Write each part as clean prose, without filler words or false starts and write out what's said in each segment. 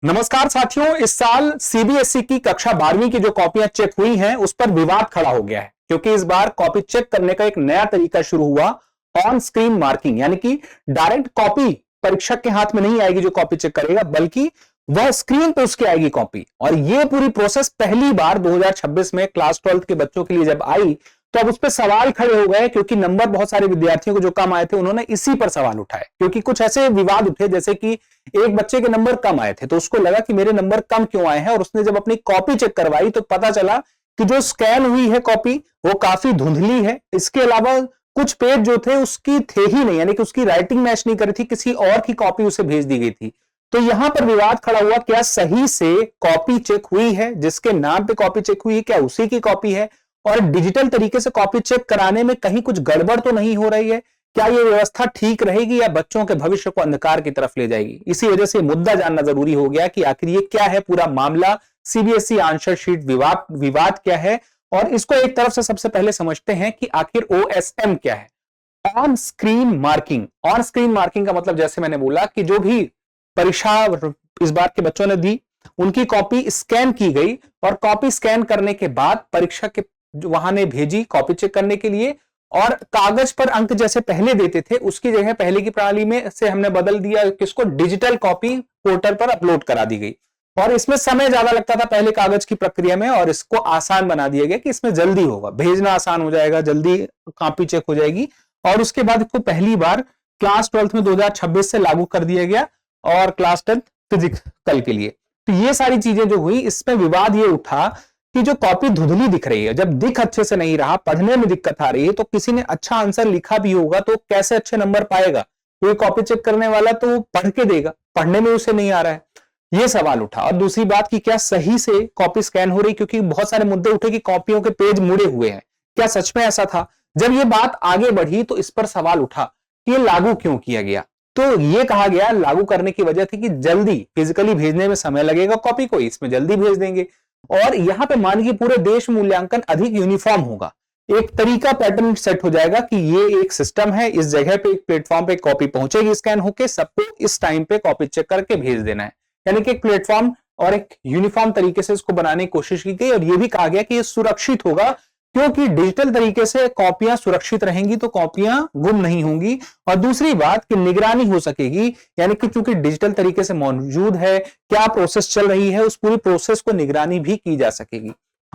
नमस्कार साथियों, इस साल सीबीएसई की कक्षा 12वीं की जो कॉपियां चेक हुई हैं उस पर विवाद खड़ा हो गया है, क्योंकि इस बार कॉपी चेक करने का एक नया तरीका शुरू हुआ। ऑन स्क्रीन मार्किंग, यानी कि डायरेक्ट कॉपी परीक्षक के हाथ में नहीं आएगी जो कॉपी चेक करेगा, बल्कि वह स्क्रीन पे उसकी आएगी कॉपी। और यह पूरी प्रोसेस पहली बार 2026 में क्लास 12th के बच्चों के लिए जब आई तो अब उस पर सवाल खड़े हो गए, क्योंकि नंबर बहुत सारे विद्यार्थियों को जो कम आए थे उन्होंने इसी पर सवाल उठाए। क्योंकि कुछ ऐसे विवाद उठे, जैसे कि एक बच्चे के नंबर कम आए थे तो उसको लगा कि मेरे नंबर कम क्यों आए हैं, और उसने जब अपनी कॉपी चेक करवाई तो पता चला कि जो स्कैन हुई है कॉपी वो काफी धुंधली है। इसके अलावा कुछ पेज जो थे उसकी थे ही नहीं, यानी कि उसकी राइटिंग मैच नहीं करी थी, किसी और की कॉपी उसे भेज दी गई थी। तो यहां पर विवाद खड़ा हुआ, क्या सही से कॉपी चेक हुई है, जिसके नाम पे कॉपी चेक हुई है क्या उसी की कॉपी है, और डिजिटल तरीके से कॉपी चेक कराने में कहीं कुछ गड़बड़ तो नहीं हो रही है। क्या यह व्यवस्था ठीक रहेगी या बच्चों के भविष्य को अंधकार की तरफ ले जाएगी। इसी वजह से मुद्दा जानना जरूरी हो गया कि आखिर ये क्या है पूरा मामला, सीबीएसई आंसर शीट विवाद क्या है। और इसको एक तरफ से सबसे पहले समझते हैं कि आखिर ओएसएम क्या है। On screen marking, on screen marking का मतलब जैसे मैंने बोला कि जो भी परीक्षा इस बार के बच्चों ने दी उनकी कॉपी स्कैन की गई, और कॉपी स्कैन करने के बाद परीक्षा के वहां ने भेजी कॉपी चेक करने के लिए, और कागज पर अंक जैसे पहले देते थे उसकी जगह पहले की प्रणाली में से हमने बदल दिया, किसको, डिजिटल कॉपी पोर्टल पर अपलोड करा दी गई। और इसमें समय ज्यादा लगता था पहले कागज की प्रक्रिया में, और इसको आसान बना दिया गया कि इसमें जल्दी होगा, भेजना आसान हो जाएगा, जल्दी कॉपी चेक हो जाएगी। और उसके बाद इसको पहली बार क्लास 12th में 2026 से लागू कर दिया गया, और क्लास 10th फिजिक्स कल के लिए। तो ये सारी चीजें जो हुई, इसमें विवाद ये उठा कि जो कॉपी धुंधली दिख रही है, जब दिख अच्छे से नहीं रहा, पढ़ने में दिक्कत आ रही है, तो किसी ने अच्छा आंसर लिखा भी होगा तो कैसे अच्छे नंबर पाएगा। कोई कॉपी चेक करने वाला तो पढ़ के देगा, पढ़ने में उसे नहीं आ रहा है, ये सवाल उठा। और दूसरी बात कि क्या सही से कॉपी स्कैन हो रही, क्योंकि बहुत सारे मुद्दे उठे कि कॉपियों के पेज मुड़े हुए हैं, क्या सच में ऐसा था। जब ये बात आगे बढ़ी तो इस पर सवाल उठा कि ये लागू क्यों किया गया। तो ये कहा गया लागू करने की वजह थी कि जल्दी फिजिकली भेजने में समय लगेगा कॉपी को, इसमें जल्दी भेज देंगे। और यहां पे मान के पूरे देश मूल्यांकन अधिक यूनिफॉर्म होगा, एक तरीका पैटर्न सेट हो जाएगा कि ये एक सिस्टम है, इस जगह पे एक प्लेटफॉर्म पे कॉपी पहुंचेगी स्कैन होके, सबको इस टाइम पे कॉपी चेक करके भेज देना है। यानी कि एक प्लेटफॉर्म और एक यूनिफॉर्म तरीके से इसको बनाने की कोशिश की गई। और यह भी कहा गया कि ये सुरक्षित होगा, क्योंकि डिजिटल तरीके से कॉपियां सुरक्षित रहेंगी तो कॉपियां गुम नहीं होंगी। और दूसरी बात कि निगरानी हो सकेगी, यानी कि चूंकि डिजिटल तरीके से मौजूद है, क्या प्रोसेस चल रही है, उस पूरी प्रोसेस को निगरानी भी की जा सकेगी।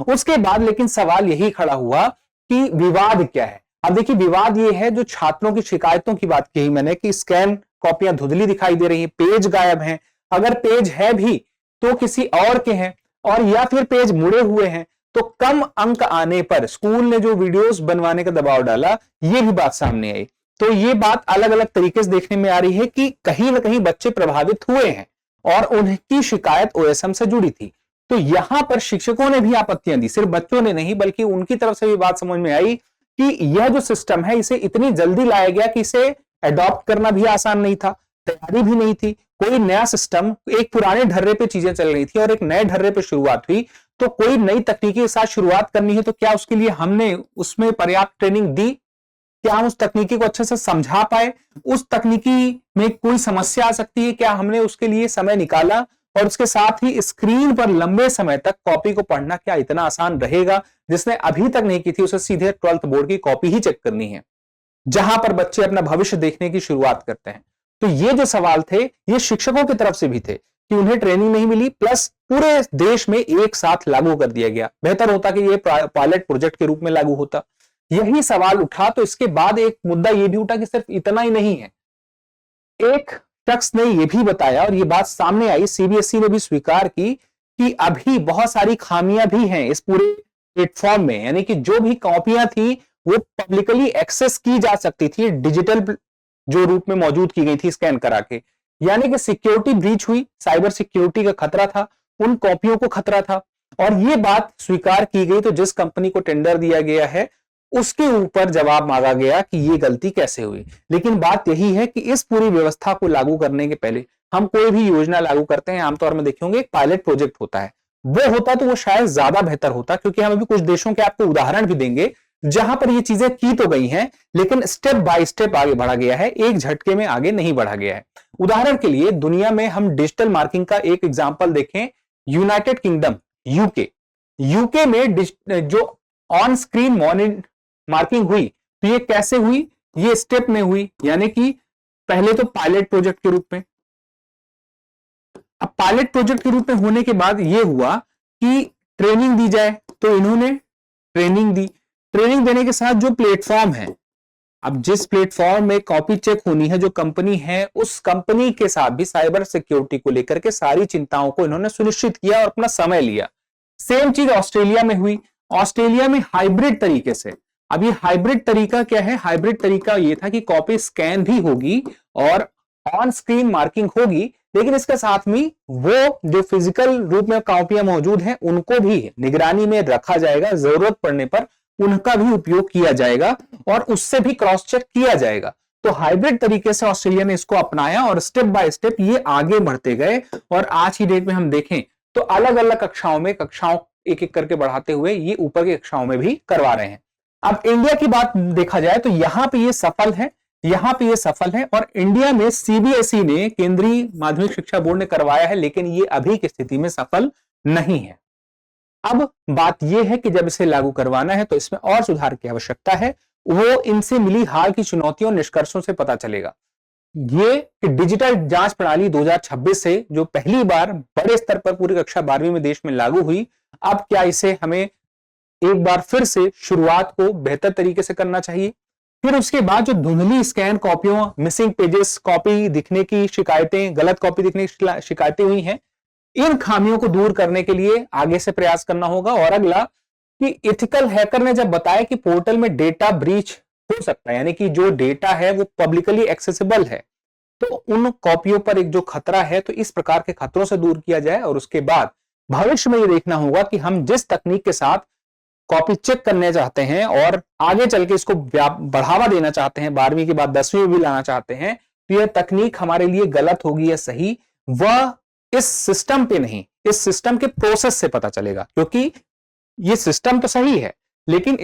उसके बाद लेकिन सवाल यही खड़ा हुआ कि विवाद क्या है। अब देखिए, विवाद ये है, जो छात्रों की शिकायतों की बात कही मैंने कि स्कैन कॉपियां धुंधली दिखाई दे रही है, पेज गायब हैं, अगर पेज है भी तो किसी और के हैं, और या फिर पेज मुड़े हुए हैं, तो कम अंक आने पर स्कूल ने जो वीडियोस बनवाने का दबाव डाला, ये भी बात सामने आई। तो ये बात अलग अलग तरीके से देखने में आ रही है कि कहीं ना कहीं बच्चे प्रभावित हुए हैं, और उनकी शिकायत ओएसएम से जुड़ी थी। तो यहां पर शिक्षकों ने भी आपत्तियां दी, सिर्फ बच्चों ने नहीं बल्कि उनकी तरफ से भी बात समझ में आई कि यह जो सिस्टम है इसे इतनी जल्दी लाया गया कि इसे अडॉप्ट करना भी आसान नहीं था, तैयारी भी नहीं थी। कोई नया सिस्टम, एक पुराने ढर्रे पे चीजें चल रही थी और एक नए ढर्रे पे शुरुआत हुई, तो कोई नई तकनीकी के साथ शुरुआत करनी है तो क्या उसके लिए हमने उसमें पर्याप्त ट्रेनिंग दी, क्या हम उस तकनीकी को अच्छे से समझा पाए, उस तकनीकी में कोई समस्या आ सकती है, क्या हमने उसके लिए समय निकाला, और उसके साथ ही स्क्रीन पर लंबे समय तक कॉपी को पढ़ना क्या इतना आसान रहेगा। जिसने अभी तक नहीं की थी उसे सीधे 12th बोर्ड की कॉपी ही चेक करनी है, जहां पर बच्चे अपना भविष्य देखने की शुरुआत करते हैं। तो ये जो सवाल थे ये शिक्षकों की तरफ से भी थे कि उन्हें ट्रेनिंग नहीं मिली, प्लस पूरे देश में एक साथ लागू कर दिया गया। बेहतर होता कि ये पायलट प्रोजेक्ट के रूप में लागू होता। यही सवाल उठा। तो इसके बाद एक मुद्दा यह भी उठा कि सिर्फ इतना ही नहीं है, एक शख्स ने यह भी बताया और यह बात सामने आई, सीबीएसई ने भी स्वीकार की कि अभी बहुत सारी खामियां भी हैं इस पूरे प्लेटफॉर्म में। यानी कि जो भी कॉपियां थी वो पब्लिकली एक्सेस की जा सकती थी, डिजिटल जो रूप में मौजूद की गई थी स्कैन करा के। यानी कि सिक्योरिटी ब्रीच हुई, साइबर सिक्योरिटी का खतरा था, उन कॉपियों को खतरा था, और यह बात स्वीकार की गई। तो जिस कंपनी को टेंडर दिया गया है उसके ऊपर जवाब मांगा गया कि यह गलती कैसे हुई। लेकिन बात यही है कि इस पूरी व्यवस्था को लागू करने के पहले हम कोई भी योजना लागू करते हैं, आमतौर में देखेंगे एक पायलट प्रोजेक्ट होता है। वो होता तो वो शायद ज्यादा बेहतर होता, क्योंकि हम अभी कुछ देशों के आपको उदाहरण भी देंगे जहां पर ये चीजें की तो गई हैं, लेकिन स्टेप बाय स्टेप आगे बढ़ा गया है, एक झटके में आगे नहीं बढ़ा गया है। उदाहरण के लिए दुनिया में हम डिजिटल मार्किंग का एक एग्जांपल देखें, यूनाइटेड किंगडम, यूके। यूके में जो ऑन स्क्रीन मार्किंग हुई, तो ये कैसे हुई? ये स्टेप में हुई, यानी कि पहले तो पायलट प्रोजेक्ट के रूप में। अब पायलट प्रोजेक्ट के रूप में होने के बाद यह हुआ कि ट्रेनिंग दी जाए, तो इन्होंने ट्रेनिंग दी। ट्रेनिंग देने के साथ जो प्लेटफॉर्म है, अब जिस प्लेटफॉर्म में कॉपी चेक होनी है, जो कंपनी है, उस कंपनी के साथ भी साइबर सिक्योरिटी को लेकर के सारी चिंताओं को इन्होंने सुनिश्चित किया और अपना समय लिया। सेम चीज ऑस्ट्रेलिया में हुई। ऑस्ट्रेलिया में हाइब्रिड तरीके से, अब ये हाइब्रिड तरीका क्या है? हाइब्रिड तरीका ये था कि कॉपी स्कैन भी होगी और ऑन स्क्रीन मार्किंग होगी, लेकिन इसके साथ में वो जो फिजिकल रूप में कॉपियां मौजूद हैं उनको भी निगरानी में रखा जाएगा, जरूरत पड़ने पर उनका भी उपयोग किया जाएगा और उससे भी क्रॉस चेक किया जाएगा। तो हाइब्रिड तरीके से ऑस्ट्रेलिया ने इसको अपनाया और स्टेप बाय स्टेप ये आगे बढ़ते गए और आज की डेट में हम देखें तो अलग अलग कक्षाओं एक एक करके बढ़ाते हुए ये ऊपर की कक्षाओं में भी करवा रहे हैं। अब इंडिया की बात देखा जाए तो यहां पे ये सफल है, और इंडिया में सीबीएसई ने, केंद्रीय माध्यमिक शिक्षा बोर्ड ने करवाया है, लेकिन ये अभी की स्थिति में सफल नहीं है। अब बात यह है कि जब इसे लागू करवाना है तो इसमें और सुधार की आवश्यकता है, वो इनसे मिली हाल की चुनौतियों और निष्कर्षों से पता चलेगा। ये कि डिजिटल जांच प्रणाली 2026 से जो पहली बार बड़े स्तर पर पूरी कक्षा 12वीं में देश में लागू हुई, अब क्या इसे हमें एक बार फिर से शुरुआत को बेहतर तरीके से करना चाहिए। फिर उसके बाद जो धुंधली स्कैन कॉपियों, मिसिंग पेजेस, कॉपी दिखने की शिकायतें, गलत कॉपी दिखने की शिकायतें हुई हैं, इन खामियों को दूर करने के लिए आगे से प्रयास करना होगा। और अगला कि एथिकल हैकर ने जब बताया कि पोर्टल में डेटा ब्रीच हो सकता है, यानी कि जो डेटा है वो पब्लिकली एक्सेसिबल है, तो उन कॉपियों पर एक जो खतरा है, तो इस प्रकार के खतरों से दूर किया जाए। और उसके बाद भविष्य में ये देखना होगा कि हम जिस तकनीक के साथ कॉपी चेक करने चाहते हैं और आगे चल के इसको बढ़ावा देना चाहते हैं, 12वीं के बाद 10वीं में भी लाना चाहते हैं, तो यह तकनीक हमारे लिए गलत होगी या सही, वह इस सिस्टम पे नहीं, इस सिस्टम के प्रोसेस से पता चलेगा। क्योंकि ये सिस्टम तो सही है, लेकिन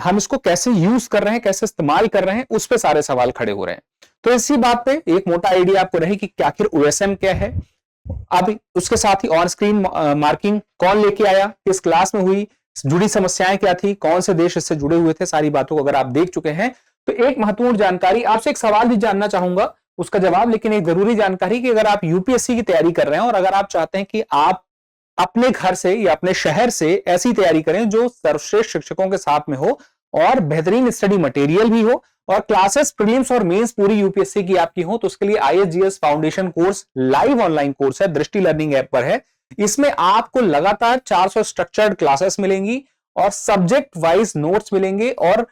हम इसको कैसे यूज कर रहे हैं, कैसे इस्तेमाल कर रहे हैं, उस पे सारे सवाल खड़े हो रहे हैं। तो इसी बात पे एक मोटा आइडिया आपको रहे कि आखिर ओएसएम क्या है। अब उसके साथ ही ऑन स्क्रीन मार्किंग कौन लेके आया, किस क्लास में हुई, जुड़ी समस्याएं क्या थी, कौन से देश इससे जुड़े हुए थे, सारी बातों को अगर आप देख चुके हैं तो एक महत्वपूर्ण जानकारी, आपसे एक सवाल भी जानना चाहूंगा, उसका जवाब, लेकिन एक जरूरी जानकारी कि अगर आप यूपीएससी की तैयारी कर रहे हैं और अगर आप चाहते हैं कि आप अपने घर से या अपने शहर से ऐसी तैयारी करें जो सर्वश्रेष्ठ शिक्षकों के साथ में हो और बेहतरीन स्टडी मटेरियल भी हो और क्लासेस प्रीलिम्स और मेंस पूरी यूपीएससी की आपकी हो, तो उसके लिए IAS GS foundation course live online course है, दृष्टि लर्निंग ऐप पर है। इसमें आपको लगातार 400 स्ट्रक्चर्ड क्लासेस मिलेंगी और सब्जेक्ट वाइज नोट्स मिलेंगे और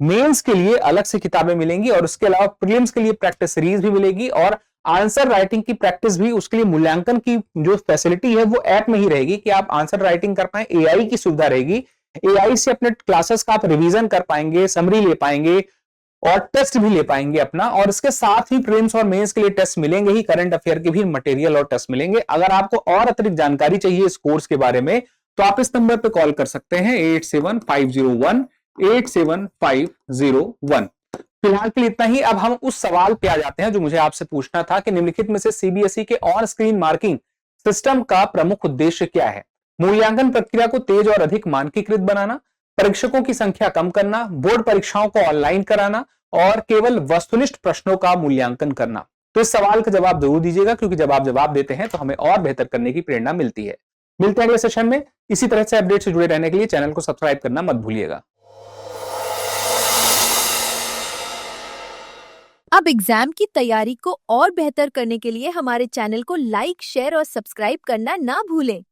मेंस के लिए अलग से किताबें मिलेंगी और उसके अलावा प्रीलिम्स के लिए प्रैक्टिस सीरीज भी मिलेगी और आंसर राइटिंग की प्रैक्टिस भी, उसके लिए मूल्यांकन की जो फैसिलिटी है वो ऐप में ही रहेगी कि आप आंसर राइटिंग कर पाए, एआई की सुविधा रहेगी, एआई से अपने क्लासेस का आप रिवीजन कर पाएंगे, समरी ले पाएंगे और टेस्ट भी ले पाएंगे अपना। और इसके साथ ही प्रीलिम्स और मेंस के लिए टेस्ट मिलेंगे ही, करंट अफेयर के भी मटेरियल और टेस्ट मिलेंगे। अगर आपको और अतिरिक्त जानकारी चाहिए इस कोर्स के बारे में तो आप इस नंबर पर कॉल कर सकते हैं 8750187501। फिलहाल के लिए इतना ही। अब हम उस सवाल पे आ जाते हैं जो मुझे आपसे पूछना था कि निम्नलिखित में से सीबीएसई के ऑन स्क्रीन मार्किंग सिस्टम का प्रमुख उद्देश्य क्या है? मूल्यांकन प्रक्रिया को तेज और अधिक मानकीकृत बनाना, परीक्षकों की संख्या कम करना, बोर्ड परीक्षाओं को ऑनलाइन कराना और केवल वस्तुनिष्ठ प्रश्नों का मूल्यांकन करना। तो इस सवाल का जवाब जरूर दीजिएगा, क्योंकि जब आप जवाब देते हैं तो हमें और बेहतर करने की प्रेरणा मिलती है। मिलते हैं अगले सेशन में। इसी तरह से अपडेट से जुड़े रहने के लिए चैनल को सब्सक्राइब करना मत भूलिएगा। अब एग्जाम की तैयारी को और बेहतर करने के लिए हमारे चैनल को लाइक, शेयर और सब्सक्राइब करना ना भूलें।